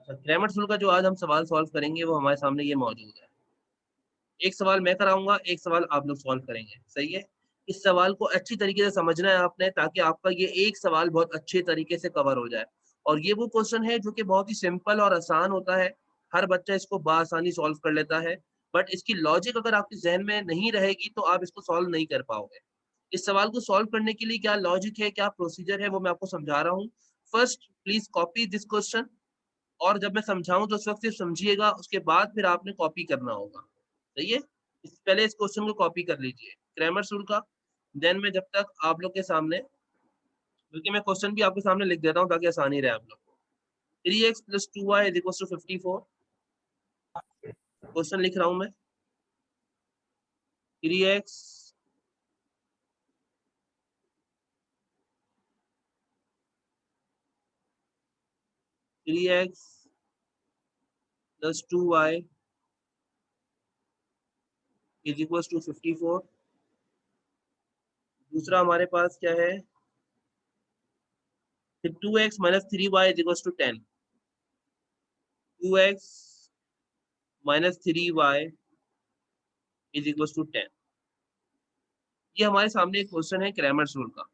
Grammar rule का जो आज हम सवाल सॉल्व करेंगे वो हमारे सामने ये मौजूद है। एक सवाल मैं कराऊँगा, एक सवाल आप लोग सॉल्व करेंगे, सही है? इस सवाल को अच्छी तरीके से समझना है आपने ताकि आपका ये एक सवाल बहुत अच्छे तरीके से कवर हो जाए। और ये वो क्वेश्चन है जो कि बहुत ही सिंपल और आसान होता है, हर बच्चा इसको बआसानी सॉल्व कर लेता है, बट इसकी लॉजिक अगर आपके ज़हन में नहीं रहेगी तो आप इसको सॉल्व नहीं कर पाओगे। इस सवाल को सॉल्व करने के लिए क्या लॉजिक है, क्या प्रोसीजर है वो मैं आपको समझा रहा हूँ। First please copy this question और जब मैं समझाऊँ तो उस वक़्त सिर्फ़ समझिएगा, उसके बाद फिर आपने कॉपी करना होगा, सही है? पहले इस क्वेश्चन को कॉपी कर लीजिए, क्रैमर रूल का, देन मैं जब तक आप लोग के सामने बल्कि मैं क्वेश्चन भी आपके सामने लिख देता हूँ ताकि आसानी रहे आप लोग को। 3x + 2y = 54 क्वेश्चन लिख रहा हूँ मैं, 3x 3x + 2y = 54 दूसरा हमारे पास क्या है? फिर 2x - 3y = 10 2x - 3y = 10 ये हमारे सामने एक क्वेश्चन है क्रैमर रूल का।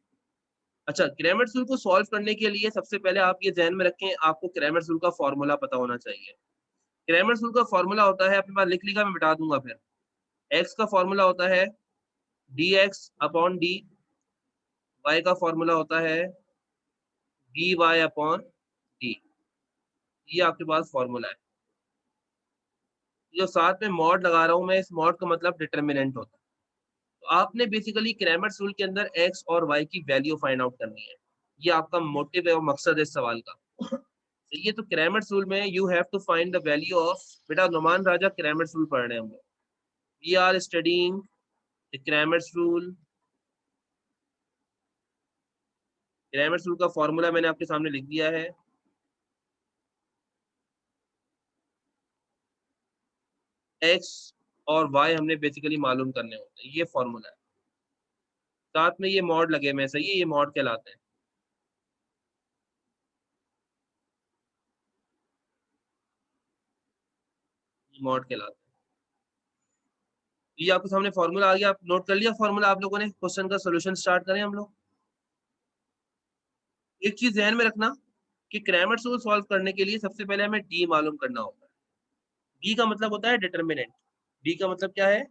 अच्छा, क्रैमर रूल को सॉल्व करने के लिए सबसे पहले आप ये ज़हन में रखें, आपको क्रैमर रूल का फ़ॉर्मूला पता होना चाहिए। क्रैमर रूल का फ़ॉर्मूला होता है, अपने पास लिख लीजिएगा, मैं मिटा दूँगा फिर। x का फ़ॉर्मूला होता है dx/d, y का फ़ॉर्मूला होता है dy/d। ये आपके पास फ़ॉर्मूला है। जो साथ में मॉड लगा रहा हूँ मैं, इस मॉड का मतलब डिटर्मिनेंट होता है। तो आपने बेसिकली क्रैमर रूल के अंदर x और y की वैल्यू फाइंड आउट करनी है। ये आपका मोटिव है और मकसद है इस सवाल का। तो ये तो क्रैमर रूल में you have to find the value of, बेटा नुमान राजा क्रैमर रूल पढ़ रहे हैं हम लोग। We are studying the Cramer rule. Cramer rule का फॉर्मूला मैंने आपके सामने लिख दिया है। x और y हमने बेसिकली मालूम करने होते हैं, ये फॉर्मूला है। साथ में ये मॉड लगे हुए हैं, सही है, ये मॉड कहलाते हैं। ये मॉड कहलाते हैं। ये आपके सामने फॉर्मूला आ गया, आप नोट कर लिया फॉर्मूला आप लोगों ने? क्वेश्चन का सॉल्यूशन स्टार्ट करें हम लोग। एक चीज ध्यान में रखना कि क्रैमर रूल सॉल्व करने के लिए सबसे पहले हमें डी मालूम करना होता है। डी का मतलब होता है डिटर्मिनेंट। डी का मतलब क्या है?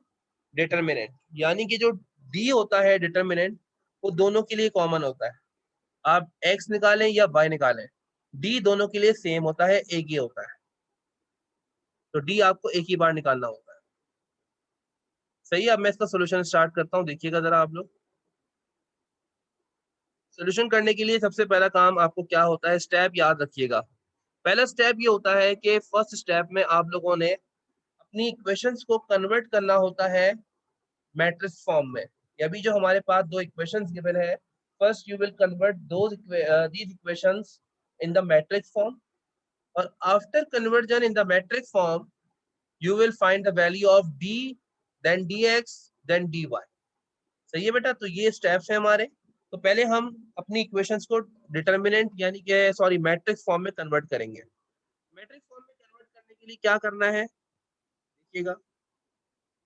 डिटर्मिनेंट। यानी कि जो डी होता है डिटर्मिनेंट, वो दोनों के लिए कॉमन होता है। आप एक्स निकालें या वाई निकालें, डी दोनों के लिए सेम होता है, एक ही होता है। तो डी आपको एक ही बार निकालना होता है, सही है? अब मैं इसका सोल्यूशन स्टार्ट करता हूँ, देखिएगा जरा आप लोग। सोल्यूशन करने के लिए सबसे पहला काम आपको क्या होता है, स्टेप याद रखिएगा। पहला स्टेप ये होता है कि फर्स्ट स्टेप में आप लोगों ने अपनी इक्वेशंस को कन्वर्ट करना होता है मैट्रिक्स फॉर्म में। अभी जो हमारे पास दो इक्वेशंस गिवन है, first you will convert these equations in the matrix form, और after conversion in the matrix form you will find the value of d, then dx, then dy। सही है बेटा? तो ये स्टेप्स हैं हमारे। तो पहले हम अपनी इक्वेशंस को डिटर्मिनेंट यानी कि सॉरी मैट्रिक्स फॉर्म में कन्वर्ट करेंगे। मैट्रिक्स फॉर्म में कन्वर्ट करने के लिए क्या करना है, देखिएगा।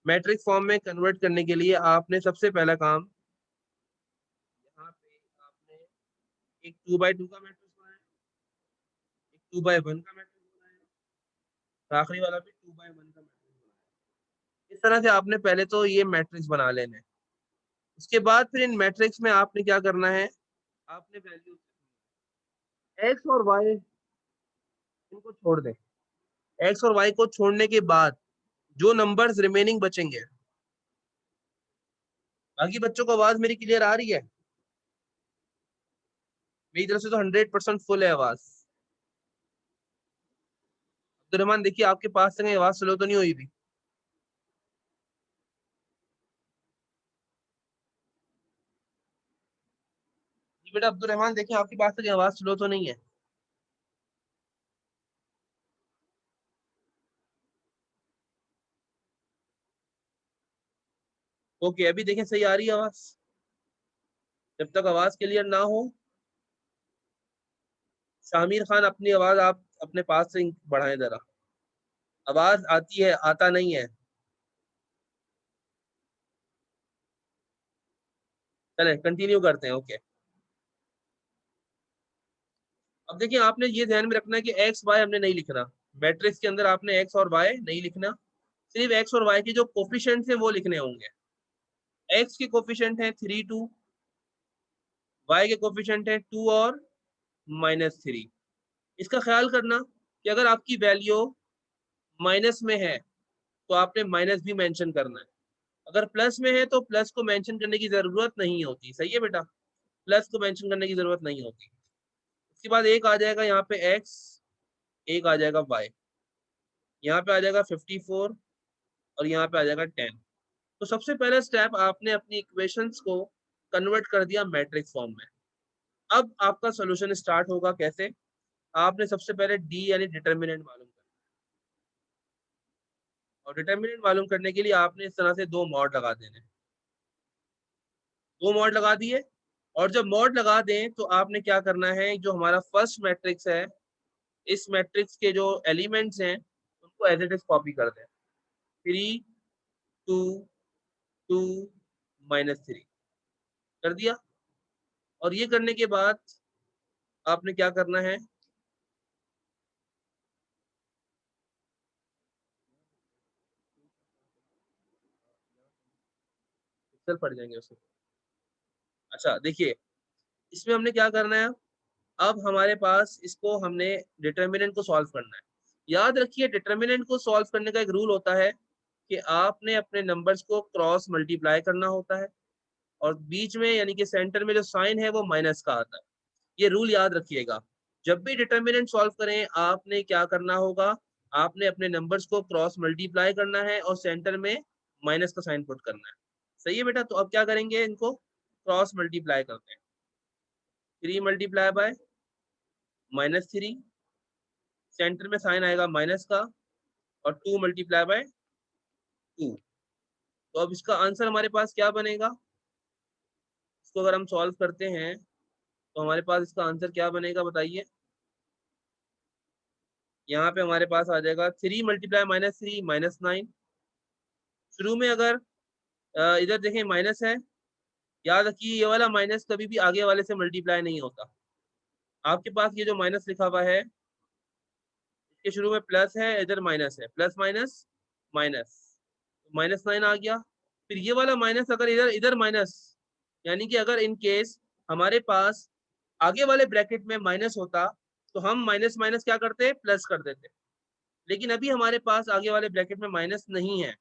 मैट्रिक्स फॉर्म में कन्वर्ट करने के लिए आपने सबसे पहला काम, यहाँ पे आपने एक 2/2 का मैट्रिक्स बनाया, एक 2/1 का मैट्रिक्स बनाया, और आखिरी वाला भी 2/1 का मैट्रिक्स बनाया। इस तरह से आपने पहले तो ये मैट्रिक्स बना लेने। उसके बाद फिर इन मैट्रिक्स में आपने क्या करना है, आपने वैल्यू एक्स और वाई इनको छोड़ दें। एक्स और वाई को छोड़ने के बाद जो नंबर्स रिमेनिंग बचेंगे, बाकी बच्चों को आवाज मेरी क्लियर आ रही है? मेरी तरफ से तो 100% फुल है आवाज। अब्दुल देखिए आपके पास से आवाज स्लो तो नहीं हुई भी? जी बेटा अब्दुल रहमान, देखिए आपके पास से आवाज स्लो तो नहीं है? ओके, अभी देखें सही आ रही है आवाज? जब तक आवाज क्लियर ना हो, शामिर खान अपनी आवाज आप अपने पास से बढ़ाएं जरा, आवाज आती है, आता नहीं है। चले कंटिन्यू करते हैं, ओके। अब देखिए, आपने ये ध्यान में रखना है कि एक्स वाई हमने नहीं लिखना, मैट्रिक्स के अंदर आपने एक्स और वाई नहीं लिखना, सिर्फ एक्स और वाई के जो कोफिशिएंट्स हैं वो लिखने होंगे। एक्स के कोफिशिएंट है 3 2, वाई के कोफिशिएंट है 2 और -3। इसका ख्याल करना कि अगर आपकी वैल्यू माइनस में है तो आपने माइनस भी मेंशन करना है, अगर प्लस में है तो प्लस को मेंशन करने की जरूरत नहीं होती। सही है बेटा, प्लस को मेंशन करने की जरूरत नहीं होती। उसके बाद एक आ जाएगा यहाँ पे एक्स, एक आ जाएगा वाई, यहाँ पे आ जाएगा 54 और यहाँ पे आ जाएगा 10। तो सबसे पहला स्टेप, आपने अपनी इक्वेशंस को कन्वर्ट कर दिया मैट्रिक्स फॉर्म में। अब आपका सोल्यूशन स्टार्ट होगा कैसे? आपने सबसे पहले डी यानी डिटर्मिनेंट मालूम करना, और डिटर्मिनेंट मालूम करने के लिए आपने इस तरह से दो मॉड लगा देने। दो मॉड लगा दिए, और जब मॉड लगा दें तो आपने क्या करना है, जो हमारा फर्स्ट मैट्रिक्स है, इस मैट्रिक्स के जो एलिमेंट्स हैं उनको एज इट इज कॉपी कर दें। 3 2 2 -3 कर दिया। और ये करने के बाद आपने क्या करना है, पिक्सल पड़ जाएंगे उसमें। अच्छा देखिए, इसमें हमने क्या करना है, अब हमारे पास इसको हमने डिटर्मिनेंट को सॉल्व करना है। याद रखिए, डिटर्मिनेंट को सॉल्व करने का एक रूल होता है कि आपने अपने नंबर्स को क्रॉस मल्टीप्लाई करना होता है, और बीच में यानी कि सेंटर में जो साइन है वो माइनस का आता है। ये रूल याद रखिएगा। जब भी डिटर्मिनेंट सॉल्व करें आपने क्या करना होगा, आपने अपने नंबर्स को क्रॉस मल्टीप्लाई करना है और सेंटर में माइनस का साइन पुट करना है। सही है बेटा, तो अब क्या करेंगे, इनको क्रॉस मल्टीप्लाई करते हैं। 3 × -3 सेंटर में साइन आएगा माइनस का, और 2 × 2। तो अब इसका आंसर हमारे पास क्या बनेगा, इसको अगर हम सॉल्व करते हैं तो हमारे पास इसका आंसर क्या बनेगा बताइए। यहाँ पे हमारे पास आ जाएगा 3 × -3 -9। शुरू में अगर इधर देखें माइनस है, याद रखिए ये वाला माइनस कभी भी आगे वाले से मल्टीप्लाई नहीं होता। आपके पास ये जो माइनस लिखा हुआ है, इसके शुरू में प्लस है, इधर माइनस है, प्लस माइनस माइनस, -9 आ गया। फिर ये वाला माइनस अगर इधर इधर माइनस, यानी कि अगर इन केस हमारे पास आगे वाले ब्रैकेट में माइनस होता तो हम माइनस माइनस क्या करते, प्लस कर देते। लेकिन अभी हमारे पास आगे वाले ब्रैकेट में माइनस नहीं है,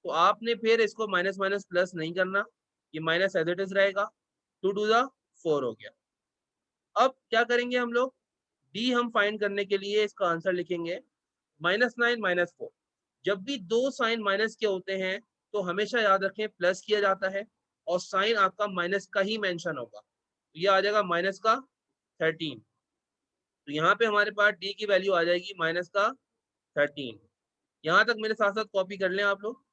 तो आपने फिर इसको माइनस माइनस प्लस नहीं करना, ये माइनस एज इट इज रहेगा। 2 × 2 = 4 हो गया। अब क्या करेंगे हम लोग, डी हम फाइंड करने के लिए इसका आंसर लिखेंगे -9 -4। जब भी दो साइन माइनस के होते हैं तो हमेशा याद रखें प्लस किया जाता है, और साइन आपका माइनस का ही मेंशन होगा। तो ये आ जाएगा -13। तो यहाँ पे हमारे पास डी की वैल्यू आ जाएगी -13। यहाँ तक मेरे साथ साथ कॉपी कर लें आप लोग।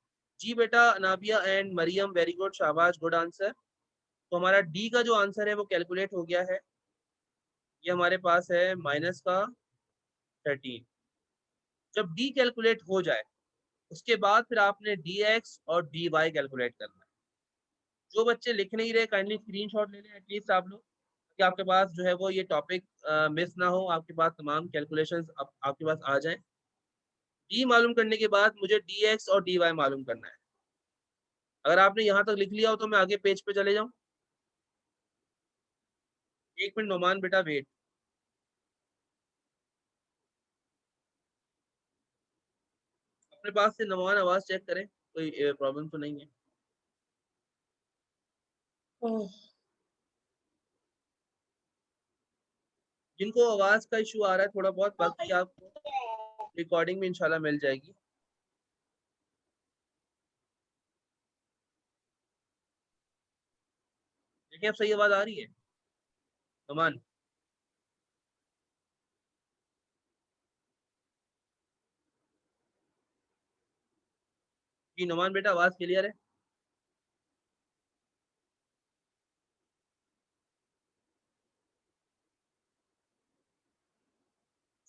जी बेटा, Anabia and Maryam, very good, शाबाश, गुड आंसर। तो हमारा डी का जो आंसर है वो कैलकुलेट हो गया है। ये हमारे पास है -13। जब डी कैलकुलेट हो जाए उसके बाद फिर आपने डी एक्स और डी वाई कैलकुलेट करना है। जो बच्चे लिख नहीं रहे काइंडली स्क्रीनशॉट ले लें एटलीस्ट आप लोग, कि आपके पास जो है वो ये टॉपिक मिस ना हो, आपके पास तमाम कैलकुलेशंस आपके पास आ जाएं। डी मालूम करने के बाद मुझे डी एक्स और डी वाई मालूम करना है। अगर आपने यहाँ तक लिख लिया हो तो मैं आगे पेज पे चले जाऊँ। 1 मिनट नोमान बेटा वेट। अपने पास से नोमान आवाज चेक करें, कोई प्रॉब्लम तो नहीं है। ओह, जिनको आवाज का इशू आ रहा है थोड़ा बहुत, बाकी आपको रिकॉर्डिंग में इंशाल्लाह मिल जाएगी। देखिए अब सही आवाज आ रही है नोमान? जी नोमान बेटा, आवाज क्लियर है?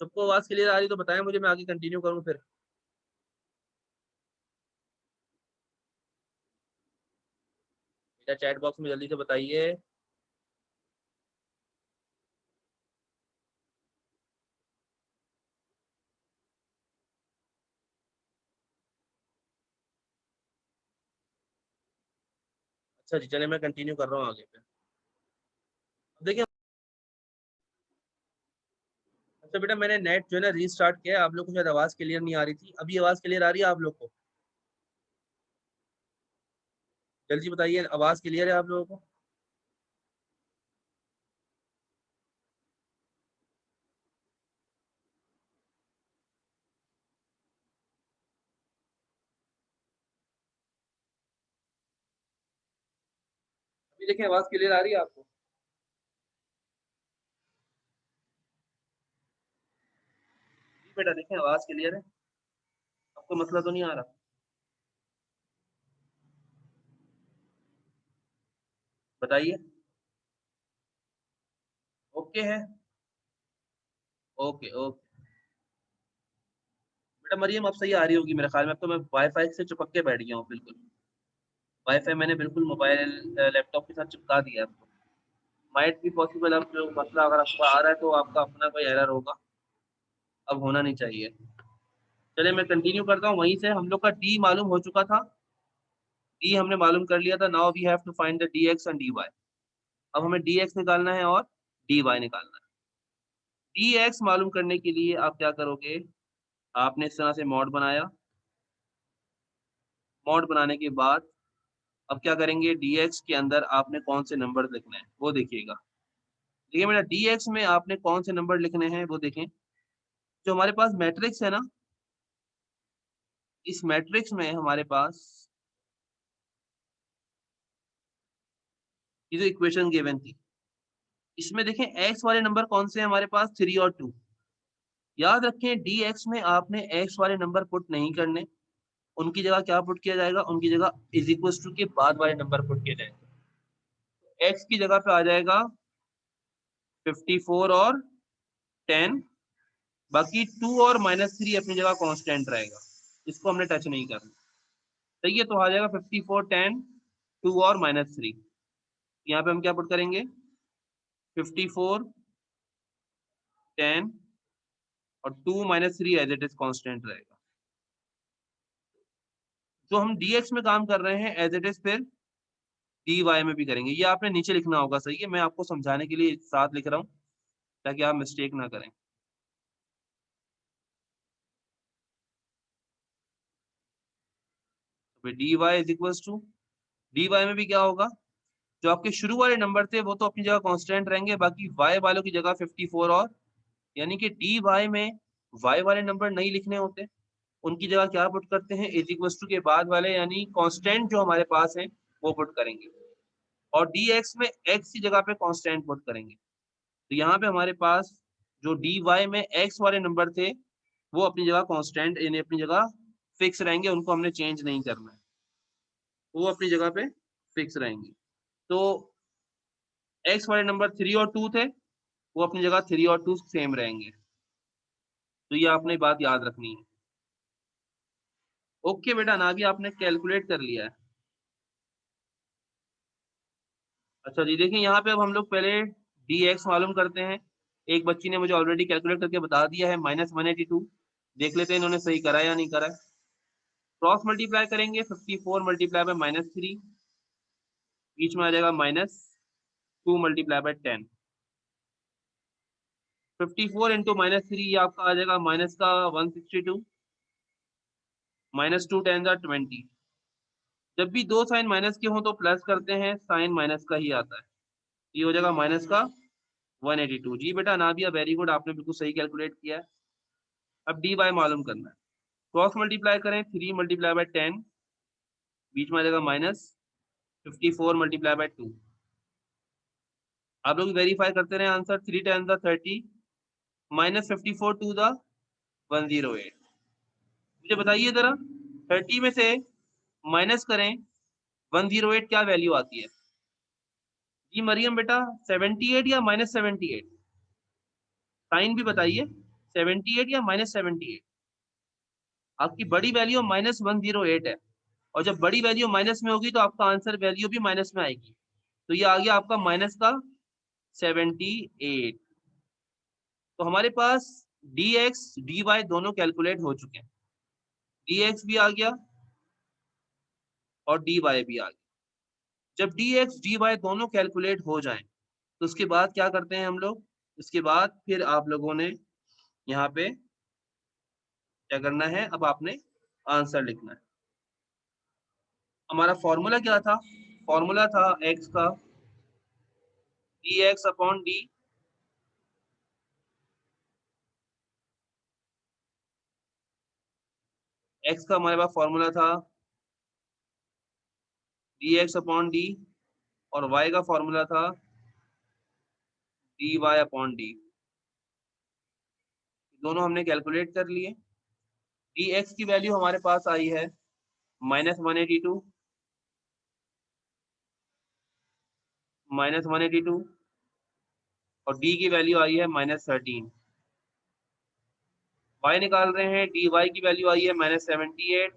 सबको आवाज क्लियर आ रही तो बताएं मुझे, मैं आगे कंटिन्यू करूं फिर। बेटा चैट बॉक्स में जल्दी से बताइए। अच्छा जी, चलिए मैं कंटिन्यू कर रहा हूँ आगे पे। अब देखिए, अच्छा बेटा मैंने नेट जो है ना रीस्टार्ट किया, आप लोग को शायद आवाज क्लियर नहीं आ रही थी, अभी आवाज क्लियर आ रही है आप लोग को? जल्दी बताइए, आवाज क्लियर है आप लोगों को? अभी देखिए आवाज क्लियर आ रही है आपको? जी बेटा देखिए आवाज क्लियर है, आपको मसला तो नहीं आ रहा? बताइए। ओके है। Okay okay. बेटा मरियम अब सही आ रही होगी मेरे ख्याल में, अब तो मैं वाईफाई से चिपक के बैठ गया हूँ बिल्कुल। वाईफाई मैंने बिल्कुल मोबाइल लैपटॉप के साथ चिपका दिया है। माइट भी पॉसिबल, अब जो मसला अगर आपको आ रहा है तो आपका अपना कोई एरर होगा, अब होना नहीं चाहिए। चलिए मैं कंटिन्यू करता हूँ, वहीं से हम लोग का डी मालूम हो चुका था। डी हमने मालूम कर लिया था, now we have to find the D X and D Y. अब हमें डी एक्स निकालना है और डी वाई निकालना है। डी एक्स मालूम करने के लिए आप क्या करोगे, आपने इस तरह से मॉड बनाया। मॉड बनाने के बाद अब क्या करेंगे, डी एक्स के अंदर आपने कौन से नंबर लिखने हैं वो देखिएगा। देखिए मेरा डी एक्स में आपने कौन से नंबर लिखने हैं वो देखें। जो हमारे पास मैट्रिक्स है ना, इस मैट्रिक्स में हमारे पास ये जो इक्वेशन गिवन थी, इसमें देखें एक्स वाले नंबर कौन से हैं हमारे पास, 3 और 2। याद रखें डी एक्स में आपने एक्स वाले नंबर पुट नहीं करने, उनकी जगह क्या पुट किया जाएगा, उनकी जगह इज इक्वल टू के बाद वाले नंबर पुट किए जाएंगे। एक्स की जगह पे आ जाएगा 54 और 10। बाकी 2 और -3 अपनी जगह कांस्टेंट रहेगा, इसको हमने टच नहीं करना। सही है, तो आ जाएगा 54 10 2 और -3। यहाँ पे हम क्या पुट करेंगे, 54 10 और 2 -3 एज इट इज कांस्टेंट रहेगा। जो हम dx में काम कर रहे हैं एज इट इज फिर dy में भी करेंगे। ये आपने नीचे लिखना होगा, सही है, मैं आपको समझाने के लिए साथ लिख रहा हूँ ताकि आप मिस्टेक ना करें। तो dy is equal to, dy में भी क्या होगा, जो आपके शुरू वाले नंबर थे वो तो अपनी जगह कांस्टेंट रहेंगे, बाकी y वालों की जगह 54 और, यानी कि dy में y वाले नंबर नहीं लिखने होते, उनकी जगह क्या पुट करते हैं, इज इक्वल टू के बाद वाले यानी कांस्टेंट जो हमारे पास है वो पुट करेंगे, और dx में x की जगह पे कांस्टेंट पुट करेंगे। तो यहाँ पे हमारे पास जो dy में x वाले नंबर थे वो अपनी जगह कांस्टेंट यानी अपनी जगह फिक्स रहेंगे, उनको हमने चेंज नहीं करना है, वो अपनी जगह पे फिक्स रहेंगे। तो x वाले नंबर 3 और 2 थे, वो अपनी जगह 3 और 2 सेम रहेंगे। तो ये आपने बात याद रखनी है। ओके बेटा, ना भी आपने कैलकुलेट कर लिया है। अच्छा जी, देखिए यहाँ पे अब हम लोग पहले डी एक्स मालूम करते हैं। एक बच्ची ने मुझे ऑलरेडी कैलकुलेट करके बता दिया है, -182। देख लेते हैं इन्होंने सही करा या नहीं करा। क्रॉस मल्टीप्लाई करेंगे, 54 मल्टीप्लाई बाय -3, बीच में आ जाएगा -2 मल्टीप्लाई बाय 10। 54 इंटू -3 आपका आ जाएगा माइनस का 162, -2 10 20। जब भी दो साइन माइनस के हों तो प्लस करते हैं, साइन माइनस का ही आता है। ये हो जाएगा माइनस का 182। जी बेटा नाबिया, वेरी गुड, आपने बिल्कुल सही कैलकुलेट किया है। अब डी वाई मालूम करना है। क्रॉस मल्टीप्लाई करें, 3 मल्टीप्लाई बाय 10, बीच में आ जाएगा -54 मल्टीप्लाई बाय 2। आप लोग वेरीफाई करते रहे आंसर, 3 10 30, -54 टू द 108। मुझे बताइए जरा, 30 में से माइनस करें 108, क्या वैल्यू आती है? जी मरियम बेटा, 78 या -78? साइन भी बताइए, 78 या -78? आपकी बड़ी वैल्यू -108 है, और जब बड़ी वैल्यू माइनस में होगी तो आपका आंसर वैल्यू भी माइनस में आएगी। तो ये आ गया आपका माइनस का 78। तो हमारे पास dx dy दोनों कैलकुलेट हो चुके हैं, dx भी आ गया और dy भी आ गया। जब dx dy दोनों कैलकुलेट हो जाएं तो उसके बाद क्या करते हैं हम लोग, उसके बाद फिर आप लोगों ने यहाँ पे क्या करना है, अब आपने आंसर लिखना है। हमारा फॉर्मूला क्या था, फॉर्मूला था x का dx अपॉन डी, x का हमारे पास फॉर्मूला था dx अपॉन डी, और y का फॉर्मूला था dy अपॉन डी। दोनों हमने कैलकुलेट कर लिए। dx की वैल्यू हमारे पास आई है -182, -182, और d की वैल्यू आई है -13। y निकाल रहे हैं, dy की वैल्यू आई है -78,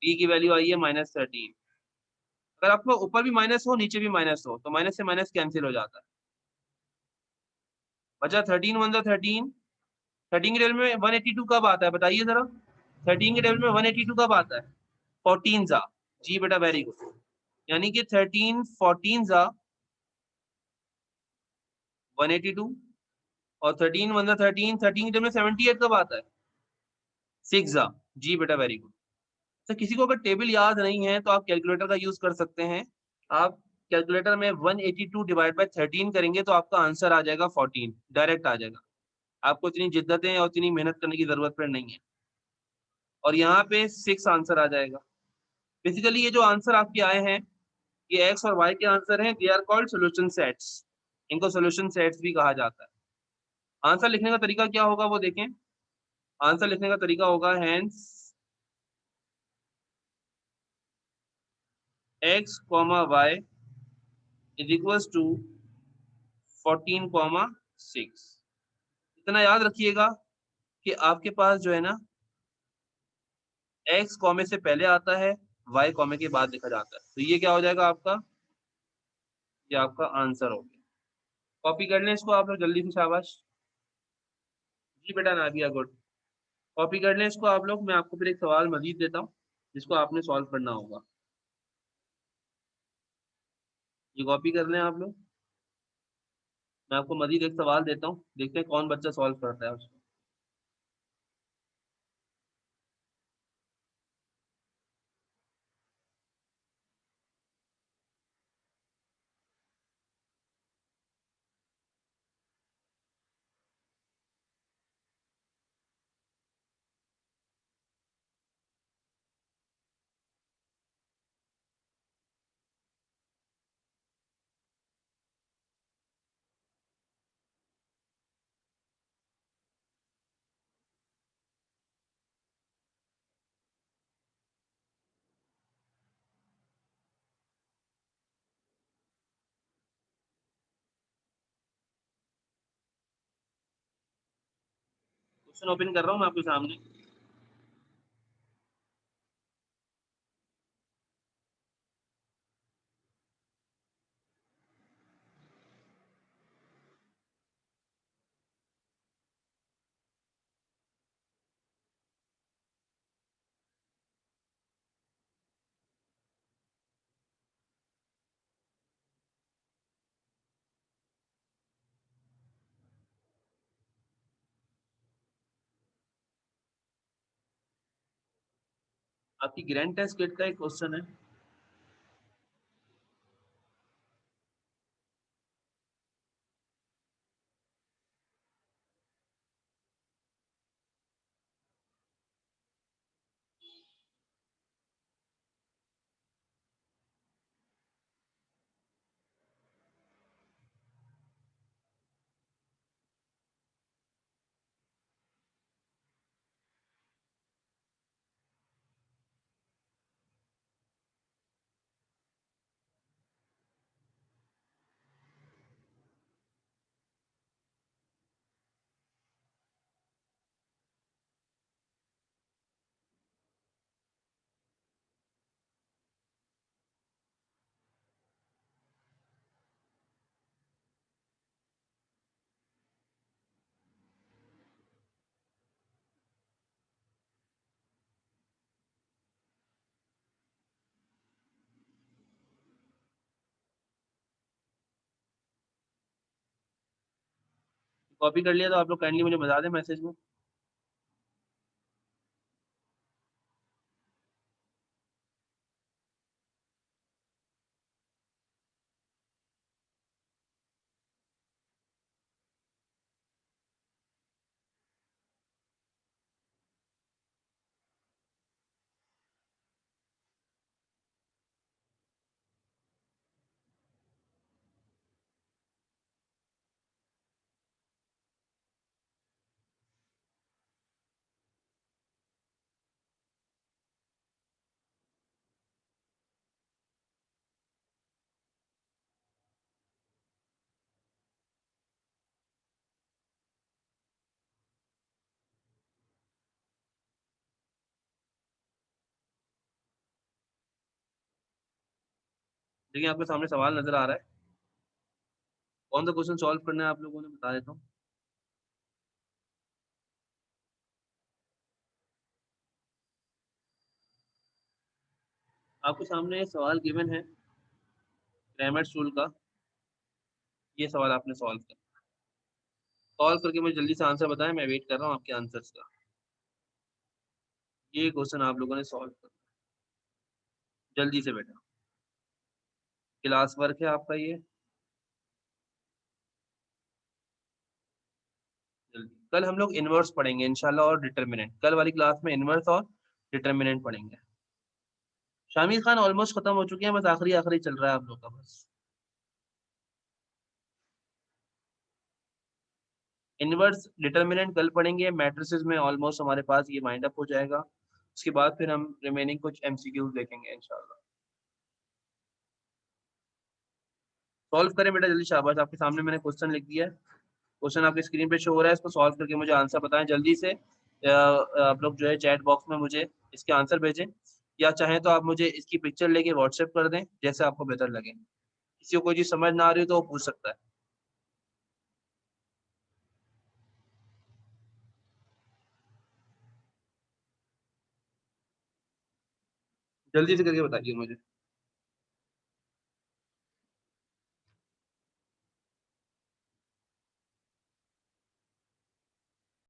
d की वैल्यू आई है -13। अगर आपको ऊपर भी माइनस हो नीचे भी माइनस हो तो माइनस से माइनस कैंसिल हो जाता है। बचा 13 1 13। 13 के टेबल में 182 कब आता है बताइए जरा, 13 के टेबल में 182 कब आता है? 14 जा। जी बेटा वेरी गुड। यानी कि 13 14 जा 182, और 13 1 13, 13 के टेबल में 78 कब आता है? 6 जा। जी बेटा वेरी गुड। तो किसी को अगर टेबल याद नहीं है तो आप कैलकुलेटर का यूज कर सकते हैं। आप कैलकुलेटर में 182 डिवाइड बाय 13 करेंगे तो आपका आंसर आ जाएगा 14, डायरेक्ट आ जाएगा। आपको इतनी जिद्दतें और इतनी मेहनत करने की जरूरत पर नहीं है। और यहाँ पे 6 आंसर आ जाएगा। बेसिकली ये जो आंसर आपके आए हैं ये एक्स और वाई के आंसर हैं, they are called solution sets. इनको सोल्यूशन सेट्स भी कहा जाता है। आंसर लिखने का तरीका क्या होगा वो देखें। आंसर लिखने का तरीका होगा hence X comma Y is equals to 14,6। इतना याद रखिएगा कि आपके पास जो है ना एक्स कॉमे से पहले आता है, वाई कॉमे के बाद लिखा जाता है। तो ये क्या हो जाएगा आपका, ये आपका आंसर हो गया। कॉपी कर लें इसको आप लोग जल्दी से, शाबाश। जी बेटा नादिया गुड। कॉपी कर लें इसको आप लोग। मैं आपको फिर एक सवाल मजीद देता हूँ जिसको आपने सॉल्व करना होगा। ये कॉपी कर लें आप लोग। मैं आपको मजीद एक सवाल देता हूँ, देखते हैं कौन बच्चा सॉल्व करता है उसको। क्वेश्चन ओपन कर रहा हूँ मैं आपके सामने। आपकी ग्रैंड टेस्ट किट का एक क्वेश्चन है। कॉपी कर लिया तो आप लोग काइंडली मुझे बता दें मैसेज में। देखिए आपके सामने सवाल नजर आ रहा है, कौन सा क्वेश्चन सॉल्व करना है आप लोगों ने बता देता हूँ। आपके सामने एक सवाल गिवन है ग्रामर टूल का, ये सवाल आपने सॉल्व कर, सॉल्व करके मुझे जल्दी से आंसर बताएं, मैं वेट कर रहा हूँ आपके आंसर्स का। ये क्वेश्चन आप लोगों ने सॉल्व कर, जल्दी से बेटा, क्लास वर्क है आपका ये, जल्दी। कल हम लोग इनवर्स पढ़ेंगे इंशाल्लाह और डिटर्मिनेंट, कल वाली क्लास में इनवर्स और डिटर्मिनेंट पढ़ेंगे। शामिर खान ऑलमोस्ट खत्म हो चुके हैं, बस आखिरी आखिरी चल रहा है आप लोग का बस। इनवर्स डिटर्मिनेंट कल पढ़ेंगे, मैट्रिसेस में ऑलमोस्ट हमारे पास ये माइंड अप हो जाएगा। उसके बाद फिर हम रिमेनिंग कुछ एमसीक्यूज देखेंगे इंशाल्लाह। सॉल्व करें बेटा जल्दी, शाबाश, आपके सामने मैंने क्वेश्चन लिख दिया है, क्वेश्चन आपकी स्क्रीन पे शो हो रहा है, इसको सॉल्व करके मुझे आंसर बताएं जल्दी से। आप लोग जो है चैट बॉक्स में मुझे इसके आंसर भेजें, या चाहें तो आप मुझे इसकी पिक्चर लेके व्हाट्सएप कर दें, जैसे आपको बेहतर लगे। किसी को कोई चीज समझ ना आ रही हो तो वो पूछ सकता है। जल्दी से करके बताइए मुझे।